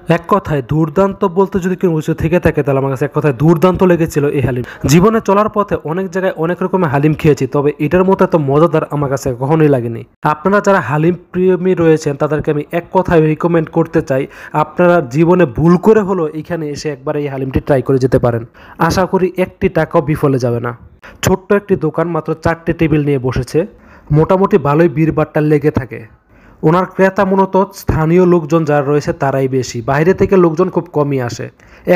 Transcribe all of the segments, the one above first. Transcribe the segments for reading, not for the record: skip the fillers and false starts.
এক কথায় দুর্দান্ত বলতে যদি কেউ কিছু থেকে থাকে তাহলে আমার কাছে এক কথায় দুর্দান্ত লেগেছিল এই হালিম। জীবনে চলার পথে অনেক জায়গায় অনেক রকমের হালিম খেয়েছি, তবে এটার মতো এত মজাদার আমার কাছে কখনোই লাগেনি। আপনারা যারা হালিম প্রেমী রয়েছেন তাদেরকে আমি এক কথায় রিকমেন্ড করতে চাই, আপনারা জীবনে ভুল করে হলো এখানে এসে একবার এই হালিমটি ট্রাই করে যেতে পারেন। আশা করি একটি টাকাও বিফলে যাবে না। ছোট্ট একটি দোকান, মাত্র 4টে টেবিল নিয়ে বসেছে, মোটামুটি ভালোই ভিড়ভাট্টা লেগে থাকে। ওনার ক্রেতা মূলত স্থানীয় লোকজন যারা রয়েছে তারাই বেশি, বাইরে থেকে লোকজন খুব কমই আসে।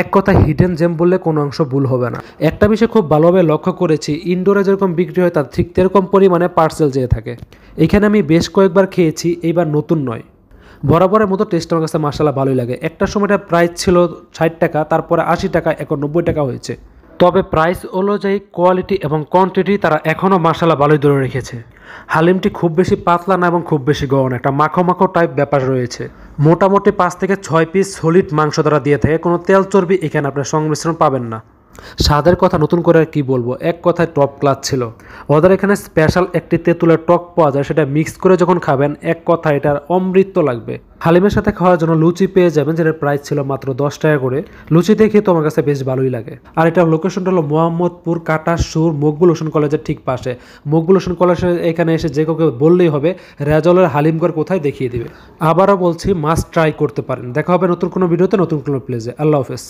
এক কথা হিডেন জেম বললে কোনো অংশ ভুল হবে না। একটা বিষয় খুব ভালোভাবে লক্ষ্য করেছি, ইনডোরে যেরকম বিক্রি হয় তার ঠিক তেরকম পরিমাণে পার্সেল যেয়ে থাকে। এখানে আমি বেশ কয়েকবার খেয়েছি, এইবার নতুন নয়, বরাবরের মতো টেস্ট আমার কাছে মাশাআল্লাহ ভালোই লাগে। একটা সময় এটা প্রাইস ছিল 60 টাকা, তারপরে 80 টাকা, এখন 90 টাকা হয়েছে। তবে প্রাইস অনুযায়ী কোয়ালিটি এবং কোয়ান্টিটি তারা এখনও মাশাআল্লাহ ভালোই ধরে রেখেছে। হালিমটি খুব বেশি পাতলা না এবং খুব বেশি গহন, একটা মাখো মাখো টাইপ ব্যাপার রয়েছে। মোটামুটি 5 থেকে 6 পিস সলিড মাংস তারা দিয়ে থাকে, কোনো তেল চর্বি এখানে আপনার সংমিশ্রণ পাবেন না। স্বাদের কথা নতুন করে আর কি বলবো, এক কথায় টপ ক্লাস ছিল। ওদের এখানে স্পেশাল একটি তেঁতুলের টক পাওয়া যায়, সেটা মিক্স করে যখন খাবেন এক কথা এটার অমৃত লাগবে। হালিমের সাথে খাওয়ার জন্য লুচি পেয়ে যাবেন, যেটার প্রাইস ছিল মাত্র 10 টাকা করে। লুচি দেখে তো আমার কাছে বেশ ভালোই লাগে। আর এটার লোকেশনটা হলো মোহাম্মদপুর কাটাসুর মকবুল হোসেন কলেজের ঠিক পাশে। মকবুল হোসেন কলেজের এখানে এসে যে কাউকে বললেই হবে রেজলের হালিমঘর কোথায় দেখিয়ে দিবে। আবারও বলছি, মাস্ট ট্রাই করতে পারেন। দেখা হবে নতুন কোনো ভিডিওতে, নতুন কোনো প্লেসে। আল্লাহ হাফেজ।